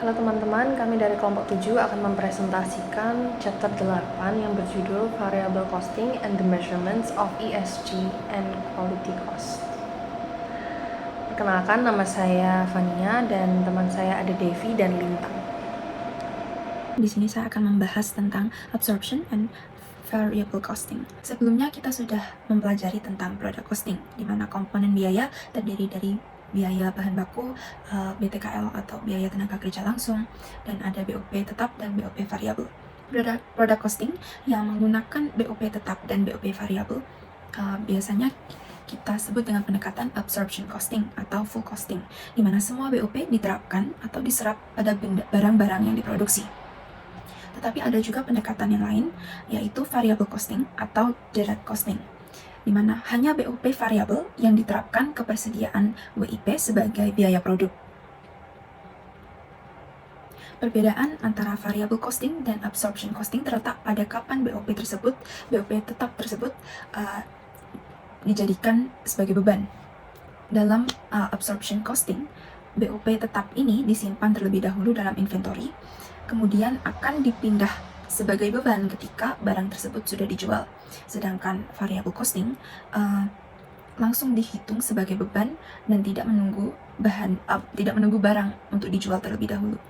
Halo teman-teman, kami dari kelompok 7 akan mempresentasikan chapter 8 yang berjudul Variable Costing and the Measurements of ESG and Quality Cost. Perkenalkan, nama saya Fania dan teman saya ada Devi dan Lintang. Di sini saya akan membahas tentang absorption and variable costing. Sebelumnya kita sudah mempelajari tentang product costing, di mana komponen biaya terdiri dari biaya bahan baku, BTKL atau biaya tenaga kerja langsung, dan ada BOP tetap dan BOP variabel. Product costing yang menggunakan BOP tetap dan BOP variabel biasanya kita sebut dengan pendekatan absorption costing atau full costing, di mana semua BOP diterapkan atau diserap pada barang-barang yang diproduksi. Tetapi ada juga pendekatan yang lain, yaitu variable costing atau direct costing, di mana hanya BOP variabel yang diterapkan ke persediaan WIP sebagai biaya produk. Perbedaan antara variable costing dan absorption costing terletak pada kapan BOP tetap tersebut dijadikan sebagai beban. Dalam absorption costing, BOP tetap ini disimpan terlebih dahulu dalam inventory, kemudian akan dipindah sebagai beban ketika barang tersebut sudah dijual. Sedangkan variable costing langsung dihitung sebagai beban dan tidak menunggu barang untuk dijual terlebih dahulu.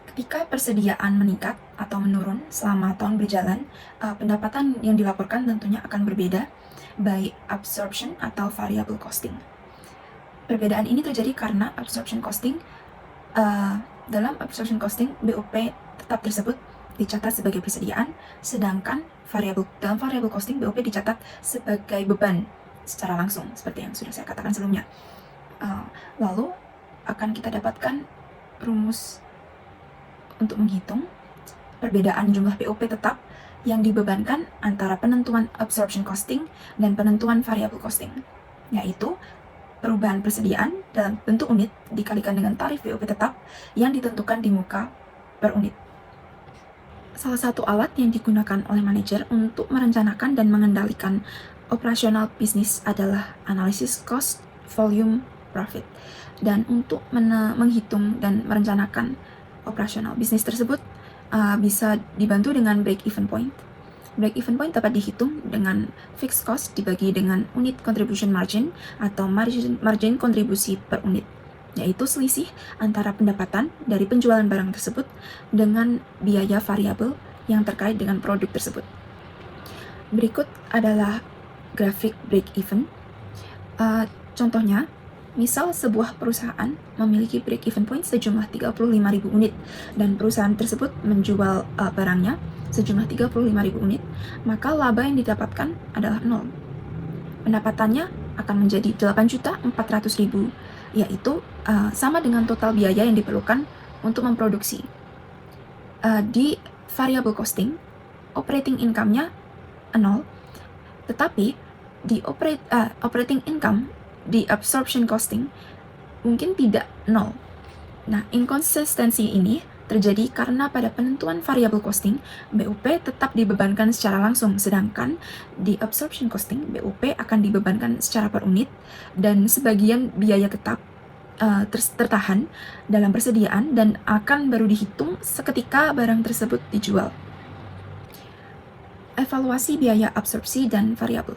Ketika persediaan meningkat atau menurun selama tahun berjalan, pendapatan yang dilaporkan tentunya akan berbeda, baik absorption atau variable costing. Perbedaan ini terjadi karena dalam absorption costing, BOP tetap tersebut dicatat sebagai persediaan, sedangkan dalam variable costing, BOP dicatat sebagai beban secara langsung, seperti yang sudah saya katakan sebelumnya. Lalu akan kita dapatkan rumus untuk menghitung perbedaan jumlah BOP tetap yang dibebankan antara penentuan absorption costing dan penentuan variable costing, yaitu perubahan persediaan dalam bentuk unit dikalikan dengan tarif BOP tetap yang ditentukan di muka per unit. Salah satu alat yang digunakan oleh manajer untuk merencanakan dan mengendalikan operasional bisnis adalah analisis cost, volume, profit. Dan untuk menghitung dan merencanakan operasional bisnis tersebut bisa dibantu dengan break-even point. Break-even point dapat dihitung dengan fixed cost dibagi dengan unit contribution margin atau margin kontribusi per unit, yaitu selisih antara pendapatan dari penjualan barang tersebut dengan biaya variabel yang terkait dengan produk tersebut. Berikut adalah grafik break-even. Contohnya, misal sebuah perusahaan memiliki break-even point sejumlah 35.000 unit dan perusahaan tersebut menjual barangnya sejumlah 35.000 unit, maka laba yang didapatkan adalah 0. Pendapatannya akan menjadi 8.400.000, yaitu sama dengan total biaya yang diperlukan untuk memproduksi. Di variable costing, operating income-nya 0, tetapi di operating income di absorption costing mungkin tidak 0. Nah, inkonsistensi ini terjadi karena pada penentuan variable costing, BOP tetap dibebankan secara langsung, sedangkan di absorption costing, BOP akan dibebankan secara per unit, dan sebagian biaya tetap tertahan dalam persediaan dan akan baru dihitung seketika barang tersebut dijual. Evaluasi biaya absorpsi dan variabel.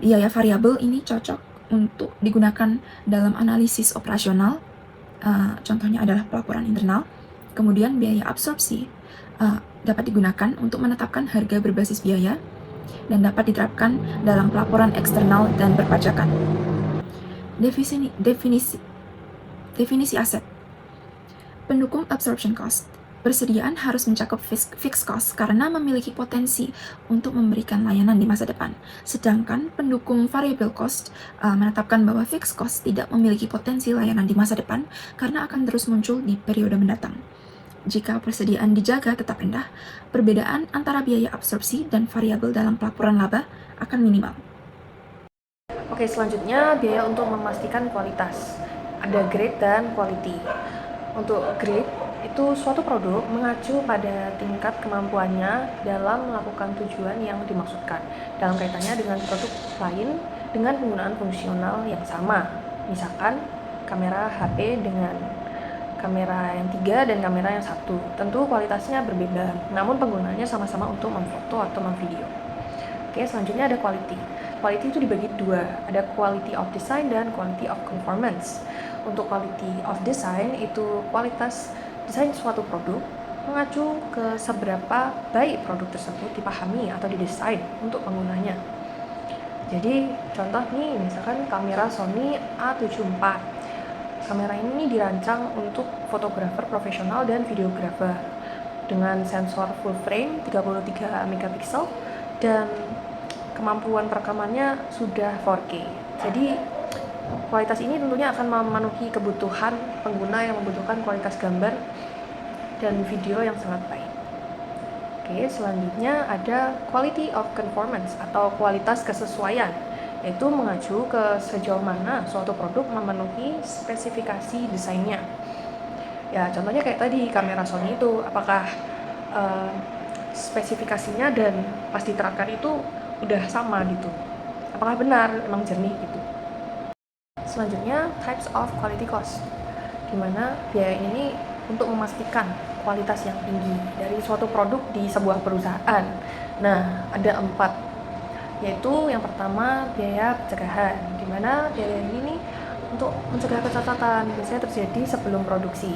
Biaya variabel ini cocok untuk digunakan dalam analisis operasional, contohnya adalah pelaporan internal. Kemudian biaya absorpsi dapat digunakan untuk menetapkan harga berbasis biaya dan dapat diterapkan dalam pelaporan eksternal dan perpajakan. Definisi aset. Pendukung absorption cost. Persediaan harus mencakup fixed cost karena memiliki potensi untuk memberikan layanan di masa depan. Sedangkan pendukung variable cost menetapkan bahwa fixed cost tidak memiliki potensi layanan di masa depan karena akan terus muncul di periode mendatang. Jika persediaan dijaga tetap rendah, perbedaan antara biaya absorpsi dan variabel dalam pelaporan laba akan minimal. Oke, selanjutnya biaya untuk memastikan kualitas. Ada grade dan quality. Untuk grade, itu suatu produk mengacu pada tingkat kemampuannya dalam melakukan tujuan yang dimaksudkan dalam kaitannya dengan produk lain dengan penggunaan fungsional yang sama. Misalkan kamera HP dengan kamera yang 3 dan kamera yang 1. Tentu kualitasnya berbeda, namun penggunaannya sama-sama untuk memfoto atau memvideo. Oke, selanjutnya ada quality. Quality itu dibagi dua, ada quality of design dan quality of conformance. Untuk quality of design itu kualitas desain suatu produk mengacu ke seberapa baik produk tersebut dipahami atau didesain untuk penggunanya. Jadi contoh nih, misalkan kamera Sony A74. Kamera ini dirancang untuk fotografer profesional dan videografer dengan sensor full frame 33 megapiksel dan kemampuan perekamannya sudah 4K. Jadi kualitas ini tentunya akan memenuhi kebutuhan pengguna yang membutuhkan kualitas gambar dan video yang sangat baik. Oke, selanjutnya ada quality of conformance atau kualitas kesesuaian, yaitu mengacu ke sejauh mana suatu produk memenuhi spesifikasi desainnya. Ya, contohnya kayak tadi kamera Sony itu, apakah spesifikasinya dan pas diterapkan itu udah sama gitu, apakah benar emang jernih gitu. Selanjutnya types of quality cost, dimana biaya ini untuk memastikan kualitas yang tinggi dari suatu produk di sebuah perusahaan. Nah, ada 4, yaitu yang pertama biaya pencegahan, dimana biaya ini untuk mencegah kecacatan biasanya terjadi sebelum produksi.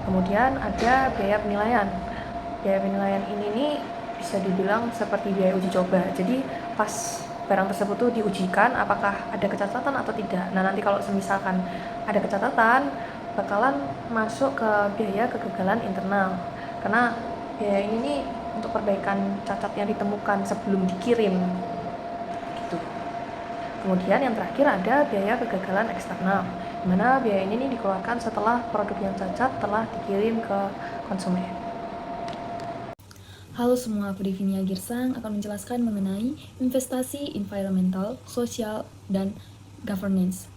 Kemudian ada biaya penilaian. Biaya penilaian ini nih bisa dibilang seperti biaya uji coba. Jadi pas barang tersebut tuh diujikan apakah ada kecacatan atau tidak. Nah, nanti kalau misalkan ada kecacatan bakalan masuk ke biaya kegagalan internal, karena biaya ini nih untuk perbaikan cacat yang ditemukan sebelum dikirim gitu. Kemudian yang terakhir ada biaya kegagalan eksternal, dimana biaya ini nih dikeluarkan setelah produk yang cacat telah dikirim ke konsumen. Halo semua, aku Devinia Girsang akan menjelaskan mengenai investasi environmental, sosial, dan governance.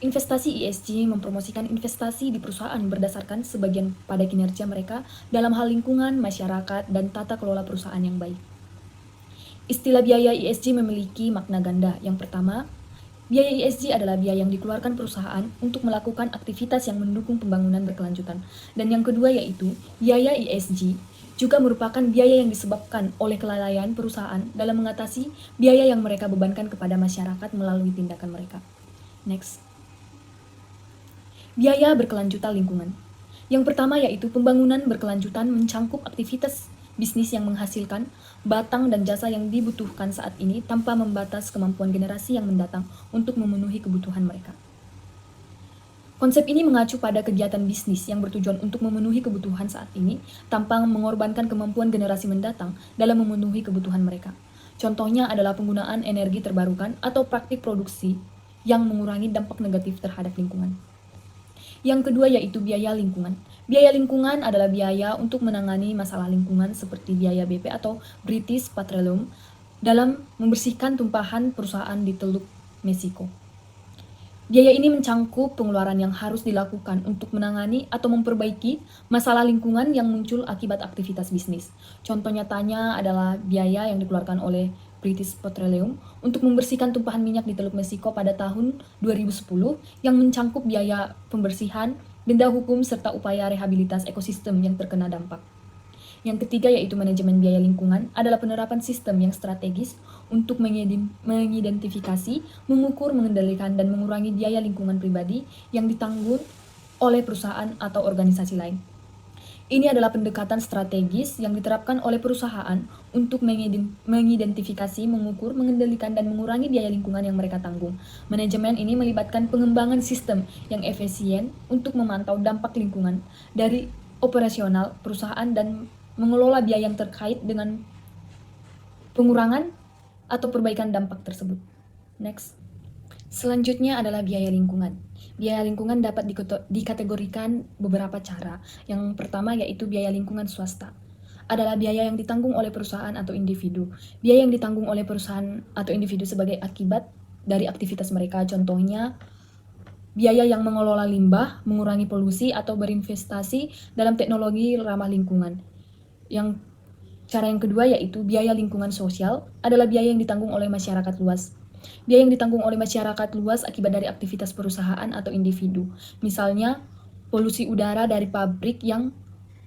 Investasi ESG mempromosikan investasi di perusahaan berdasarkan sebagian pada kinerja mereka dalam hal lingkungan, masyarakat, dan tata kelola perusahaan yang baik. Istilah biaya ESG memiliki makna ganda. Yang pertama, biaya ESG adalah biaya yang dikeluarkan perusahaan untuk melakukan aktivitas yang mendukung pembangunan berkelanjutan. Dan yang kedua yaitu, biaya ESG juga merupakan biaya yang disebabkan oleh kelalaian perusahaan dalam mengatasi biaya yang mereka bebankan kepada masyarakat melalui tindakan mereka. Next. Biaya berkelanjutan lingkungan. Yang pertama yaitu pembangunan berkelanjutan mencangkup aktivitas bisnis yang menghasilkan batang dan jasa yang dibutuhkan saat ini tanpa membatas kemampuan generasi yang mendatang untuk memenuhi kebutuhan mereka. Konsep ini mengacu pada kegiatan bisnis yang bertujuan untuk memenuhi kebutuhan saat ini tanpa mengorbankan kemampuan generasi mendatang dalam memenuhi kebutuhan mereka. Contohnya adalah penggunaan energi terbarukan atau praktik produksi yang mengurangi dampak negatif terhadap lingkungan. Yang kedua yaitu biaya lingkungan. Biaya lingkungan adalah biaya untuk menangani masalah lingkungan seperti biaya BP atau British Petroleum dalam membersihkan tumpahan perusahaan di Teluk Meksiko. Biaya ini mencangkup pengeluaran yang harus dilakukan untuk menangani atau memperbaiki masalah lingkungan yang muncul akibat aktivitas bisnis. Contoh nyatanya adalah biaya yang dikeluarkan oleh British Petroleum untuk membersihkan tumpahan minyak di Teluk Meksiko pada tahun 2010 yang mencangkup biaya pembersihan, denda hukum, serta upaya rehabilitas ekosistem yang terkena dampak. Yang ketiga yaitu manajemen biaya lingkungan adalah penerapan sistem yang strategis untuk mengidentifikasi, mengukur, mengendalikan, dan mengurangi biaya lingkungan pribadi yang ditanggung oleh perusahaan atau organisasi lain. Ini adalah pendekatan strategis yang diterapkan oleh perusahaan untuk mengidentifikasi, mengukur, mengendalikan, dan mengurangi biaya lingkungan yang mereka tanggung. Manajemen ini melibatkan pengembangan sistem yang efisien untuk memantau dampak lingkungan dari operasional perusahaan dan mengelola biaya yang terkait dengan pengurangan atau perbaikan dampak tersebut. Next. Selanjutnya adalah biaya lingkungan. Biaya lingkungan dapat dikategorikan beberapa cara. Yang pertama yaitu biaya lingkungan swasta. Adalah biaya yang ditanggung oleh perusahaan atau individu. Biaya yang ditanggung oleh perusahaan atau individu sebagai akibat dari aktivitas mereka. Contohnya, biaya yang mengelola limbah, mengurangi polusi, atau berinvestasi dalam teknologi ramah lingkungan. Cara yang kedua yaitu biaya lingkungan sosial adalah biaya yang ditanggung oleh masyarakat luas. Biaya yang ditanggung oleh masyarakat luas akibat dari aktivitas perusahaan atau individu. Misalnya, polusi udara dari pabrik yang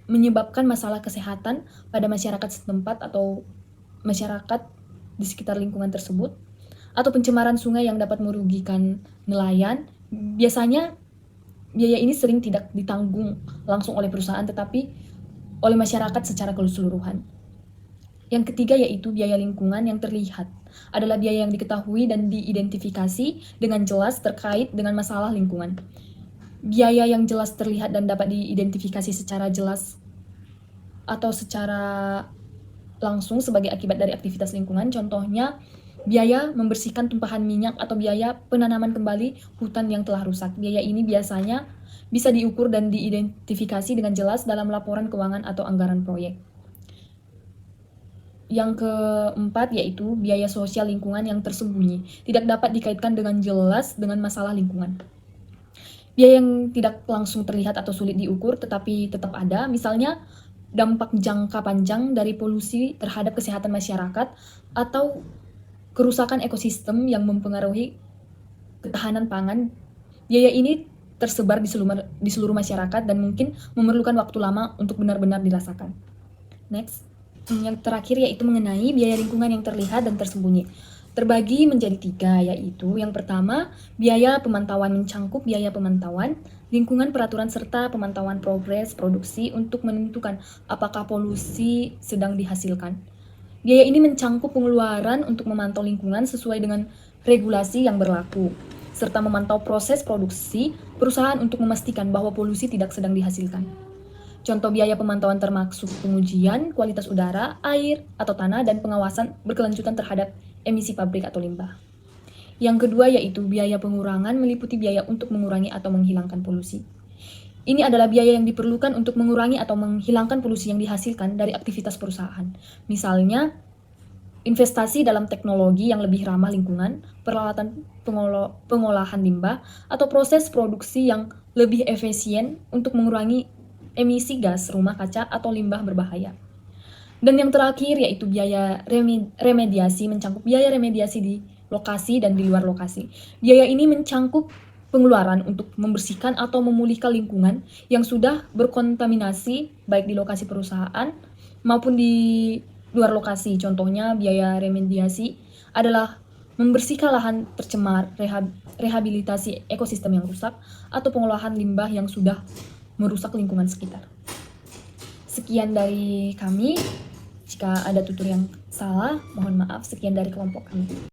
menyebabkan masalah kesehatan pada masyarakat setempat atau masyarakat di sekitar lingkungan tersebut, atau pencemaran sungai yang dapat merugikan nelayan. Biasanya biaya ini sering tidak ditanggung langsung oleh perusahaan tetapi oleh masyarakat secara keseluruhan. Yang ketiga yaitu biaya lingkungan yang terlihat. Adalah biaya yang diketahui dan diidentifikasi dengan jelas terkait dengan masalah lingkungan. Biaya yang jelas terlihat dan dapat diidentifikasi secara jelas atau secara langsung sebagai akibat dari aktivitas lingkungan. Contohnya, biaya membersihkan tumpahan minyak atau biaya penanaman kembali hutan yang telah rusak. Biaya ini biasanya bisa diukur dan diidentifikasi dengan jelas dalam laporan keuangan atau anggaran proyek. Yang keempat yaitu biaya sosial lingkungan yang tersembunyi, tidak dapat dikaitkan dengan jelas dengan masalah lingkungan. Biaya yang tidak langsung terlihat atau sulit diukur tetapi tetap ada, misalnya dampak jangka panjang dari polusi terhadap kesehatan masyarakat atau kerusakan ekosistem yang mempengaruhi ketahanan pangan. Biaya ini tersebar di seluruh masyarakat dan mungkin memerlukan waktu lama untuk benar-benar dirasakan. Next. Yang terakhir yaitu mengenai biaya lingkungan yang terlihat dan tersembunyi. Terbagi menjadi 3, yaitu yang pertama, biaya pemantauan mencangkup biaya pemantauan, lingkungan peraturan serta pemantauan progres produksi untuk menentukan apakah polusi sedang dihasilkan. Biaya ini mencangkup pengeluaran untuk memantau lingkungan sesuai dengan regulasi yang berlaku, serta memantau proses produksi perusahaan untuk memastikan bahwa polusi tidak sedang dihasilkan. Contoh biaya pemantauan termasuk pengujian kualitas udara, air, atau tanah, dan pengawasan berkelanjutan terhadap emisi pabrik atau limbah. Yang kedua yaitu biaya pengurangan meliputi biaya untuk mengurangi atau menghilangkan polusi. Ini adalah biaya yang diperlukan untuk mengurangi atau menghilangkan polusi yang dihasilkan dari aktivitas perusahaan. Misalnya, investasi dalam teknologi yang lebih ramah lingkungan, peralatan pengolahan limbah, atau proses produksi yang lebih efisien untuk mengurangi emisi gas rumah kaca atau limbah berbahaya. Dan yang terakhir yaitu biaya remediasi, mencangkup biaya remediasi di lokasi dan di luar lokasi. Biaya ini mencangkup pengeluaran untuk membersihkan atau memulihkan lingkungan yang sudah berkontaminasi baik di lokasi perusahaan maupun di luar lokasi. Contohnya biaya remediasi adalah membersihkan lahan tercemar, rehabilitasi ekosistem yang rusak, atau pengolahan limbah yang sudah merusak lingkungan sekitar. Sekian dari kami. Jika ada tutur yang salah, mohon maaf. Sekian dari kelompok kami.